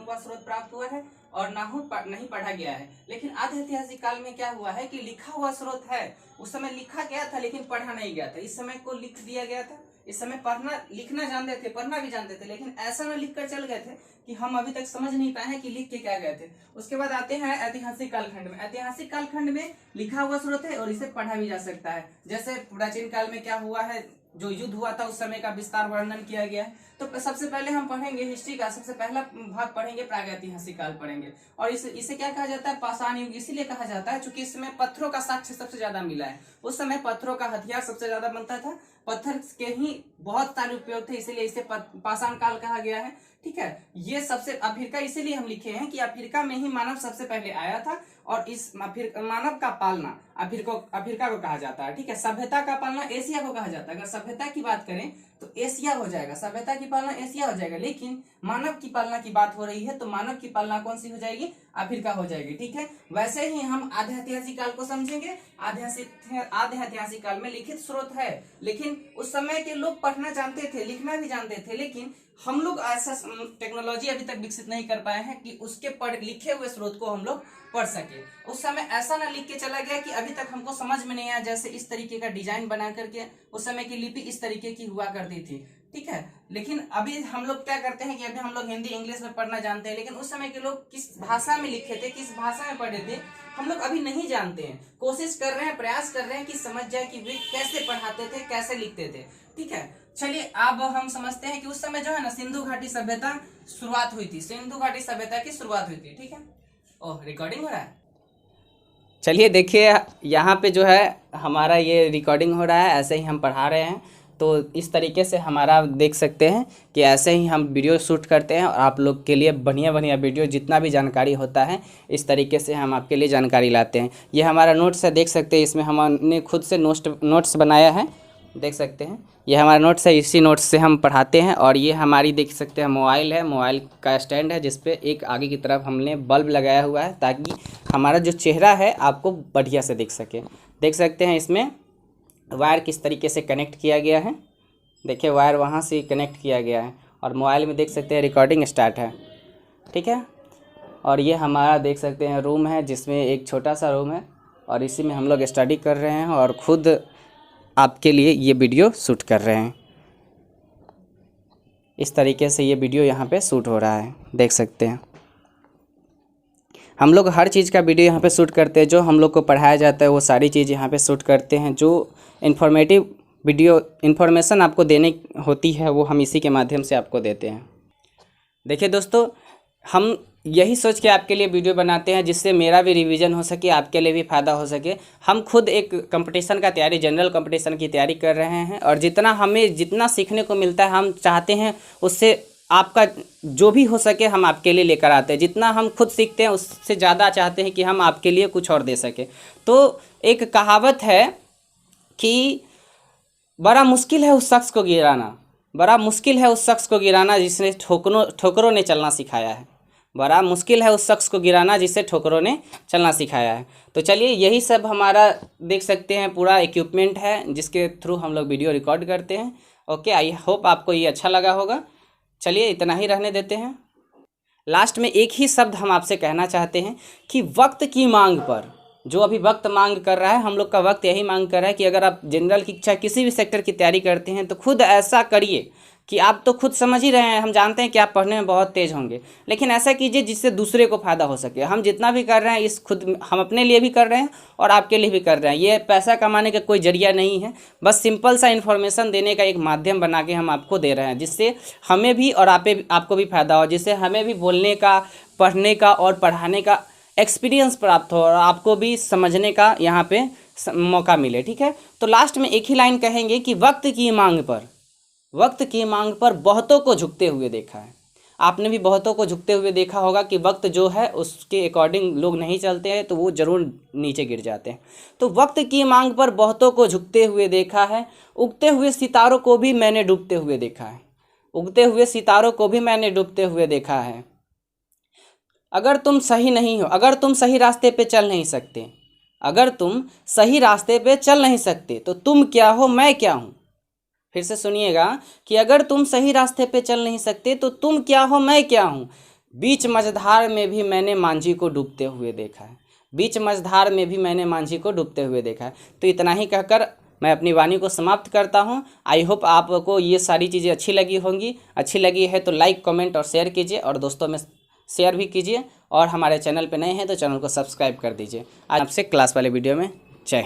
हुआ स्रोत प्राप्त हुआ है और नहीं पढ़ा गया है। लेकिन आधे ऐतिहासिक काल में क्या हुआ है कि लिखा हुआ स्रोत है। उस समय लिखा गया था लेकिन पढ़ा नहीं गया था। इस समय को लिख दिया गया था। इस समय पढ़ना लिखना जानते थे, पढ़ना भी जानते थे, लेकिन ऐसा में लिख कर चल गए थे कि हम अभी तक समझ नहीं पाए हैं कि लिख के क्या गए थे। उसके बाद आते हैं ऐतिहासिक कालखंड में। ऐतिहासिक कालखंड में लिखा हुआ स्रोत है और इसे पढ़ा भी जा सकता है। जैसे प्राचीन काल में क्या हुआ है, जो युद्ध हुआ था उस समय का विस्तार वर्णन किया गया है। तो सबसे पहले हम पढ़ेंगे हिस्ट्री का, सबसे पहला भाग पढ़ेंगे प्रागैतिहासिक काल पढ़ेंगे। और इसे क्या कहा जाता है, पाषाण युग इसीलिए कहा जाता है क्योंकि इसमें पत्थरों का साक्ष्य सबसे ज्यादा मिला है। उस समय पत्थरों का हथियार सबसे ज्यादा बनता था, पत्थर के ही बहुत सारे उपयोग थे, इसीलिए इसे पाषाण काल कहा गया है। ठीक है, ये सबसे अफ्रीका इसीलिए हम लिखे हैं कि अफ्रीका में ही मानव सबसे पहले आया था और इस मानव का पालना अफ्रीका को कहा जाता है। ठीक है, सभ्यता का पालना एशिया को कहा जाता है। अगर सभ्यता की बात करें तो एशिया हो जाएगा, सभ्यता की पालना एशिया हो जाएगा। लेकिन मानव की पालना की बात हो रही है तो मानव की पालना कौन सी हो जाएगी, अफ्रीका हो जाएगी। ठीक है, वैसे ही हम आधे ऐतिहासिक काल को समझेंगे। आधे ऐतिहासिक काल में लिखित स्रोत है, लेकिन उस समय के लोग पढ़ना जानते थे, लिखना भी जानते थे, लेकिन हम लोग ऐसा टेक्नोलॉजी अभी तक विकसित नहीं कर पाए हैं कि उसके लिखे हुए स्रोत को हम लोग पढ़ सके। उस समय ऐसा ना लिख के चला गया कि अभी तक हमको समझ में नहीं आया। जैसे इस तरीके का डिजाइन बना करके उस समय की लिपि इस तरीके की हुआ करती थी। ठीक है, लेकिन अभी हम लोग क्या करते हैं कि अभी हम लोग हिंदी इंग्लिश में पढ़ना जानते हैं, लेकिन उस समय के लोग किस भाषा में लिखे थे, किस भाषा में पढ़े थे, हम लोग अभी नहीं जानते हैं। कोशिश कर रहे हैं, प्रयास कर रहे हैं कि समझ जाए कि वे कैसे पढ़ाते थे, कैसे लिखते थे। ठीक है, चलिए अब हम समझते हैं कि उस समय जो है ना सिंधु घाटी सभ्यता शुरुआत हुई थी, सिंधु घाटी सभ्यता की शुरुआत हुई थी। ठीक है, ओह रिकॉर्डिंग हो रहा है। चलिए देखिए यहाँ पे जो है हमारा ये रिकॉर्डिंग हो रहा है, ऐसे ही हम पढ़ा रहे हैं। तो इस तरीके से हमारा देख सकते हैं कि ऐसे ही हम वीडियो शूट करते हैं और आप लोग के लिए बढ़िया बढ़िया वीडियो जितना भी जानकारी होता है इस तरीके से हम आपके लिए जानकारी लाते हैं। ये हमारा नोट्स है, देख सकते हैं इसमें हमने खुद से नोट्स बनाया है, देख सकते हैं ये हमारा नोट्स है, इसी नोट्स से हम पढ़ाते हैं। और ये हमारी देख सकते हैं मोबाइल है, मोबाइल का स्टैंड है जिस पे एक आगे की तरफ हमने बल्ब लगाया हुआ है ताकि हमारा जो चेहरा है आपको बढ़िया से दिख सके। देख सकते हैं इसमें वायर किस तरीके से कनेक्ट किया गया है, देखिए वायर वहाँ से कनेक्ट किया गया है और मोबाइल में देख सकते हैं रिकॉर्डिंग स्टार्ट है। ठीक है, और ये हमारा देख सकते हैं रूम है जिसमें एक छोटा सा रूम है और इसी में हम लोग स्टडी कर रहे हैं और ख़ुद आपके लिए ये वीडियो शूट कर रहे हैं। इस तरीके से ये वीडियो यहाँ पे शूट हो रहा है, देख सकते हैं। हम लोग हर चीज़ का वीडियो यहाँ पे शूट करते हैं, जो हम लोग को पढ़ाया जाता है वो सारी चीज़ यहाँ पे शूट करते हैं। जो इन्फॉर्मेटिव वीडियो इन्फॉर्मेशन आपको देने होती है वो हम इसी के माध्यम से आपको देते हैं। देखिए दोस्तों, हम यही सोच के आपके लिए वीडियो बनाते हैं जिससे मेरा भी रिवीजन हो सके, आपके लिए भी फ़ायदा हो सके। हम खुद एक कंपटीशन का तैयारी, जनरल कंपटीशन की तैयारी कर रहे हैं और जितना सीखने को मिलता है हम चाहते हैं उससे आपका जो भी हो सके हम आपके लिए लेकर आते हैं। जितना हम खुद सीखते हैं उससे ज़्यादा चाहते हैं कि हम आपके लिए कुछ और दे सकें। तो एक कहावत है कि बड़ा मुश्किल है उस शख्स को गिराना, बड़ा मुश्किल है उस शख्स को गिराना जिसने ठोकरों ने चलना सिखाया है। बड़ा मुश्किल है उस शख्स को गिराना जिसे ठोकरों ने चलना सिखाया है। तो चलिए यही सब हमारा देख सकते हैं पूरा इक्विपमेंट है जिसके थ्रू हम लोग वीडियो रिकॉर्ड करते हैं। ओके, आई होप आपको ये अच्छा लगा होगा। चलिए इतना ही रहने देते हैं। लास्ट में एक ही शब्द हम आपसे कहना चाहते हैं कि वक्त की मांग पर, जो अभी वक्त मांग कर रहा है, हम लोग का वक्त यही मांग कर रहा है कि अगर आप जनरल की इच्छा किसी भी सेक्टर की तैयारी करते हैं तो खुद ऐसा करिए कि आप तो खुद समझ ही रहे हैं, हम जानते हैं कि आप पढ़ने में बहुत तेज़ होंगे, लेकिन ऐसा कीजिए जिससे दूसरे को फ़ायदा हो सके। हम जितना भी कर रहे हैं हम अपने लिए भी कर रहे हैं और आपके लिए भी कर रहे हैं। ये पैसा कमाने का कोई जरिया नहीं है, बस सिंपल सा इन्फॉर्मेशन देने का एक माध्यम बना के हम आपको दे रहे हैं जिससे हमें भी और आपको भी फ़ायदा हो, जिससे हमें भी बोलने का, पढ़ने का और पढ़ाने का एक्सपीरियंस प्राप्त हो और आपको भी समझने का यहाँ पे मौका मिले। ठीक है, तो लास्ट में एक ही लाइन कहेंगे कि वक्त की मांग पर बहुतों को झुकते हुए देखा है। आपने भी बहुतों को झुकते हुए देखा होगा कि वक्त जो है उसके अकॉर्डिंग लोग नहीं चलते हैं तो वो ज़रूर नीचे गिर जाते हैं। तो वक्त की मांग पर बहुतों को झुकते हुए देखा है, उगते हुए सितारों को भी मैंने डूबते हुए देखा है, उगते हुए सितारों को भी मैंने डूबते हुए देखा है। अगर तुम सही नहीं हो, अगर तुम सही रास्ते पे चल नहीं सकते, अगर तुम सही रास्ते पे चल नहीं सकते तो तुम क्या हो, मैं क्या हूँ। फिर से सुनिएगा कि अगर तुम सही रास्ते पे चल नहीं सकते तो तुम क्या हो, मैं क्या हूँ। बीच मझधार में भी मैंने मांझी को डूबते हुए देखा है। बीच मझधार में भी मैंने मांझी को डूबते हुए देखा है। तो इतना ही कहकर मैं अपनी वाणी को समाप्त करता हूँ। आई होप आपको ये सारी चीज़ें अच्छी लगी होंगी। अच्छी लगी है तो लाइक, कमेंट और शेयर कीजिए, और दोस्तों में शेयर भी कीजिए। और हमारे चैनल पे नए हैं तो चैनल को सब्सक्राइब कर दीजिए। आज आपसे क्लास वाले वीडियो में जय।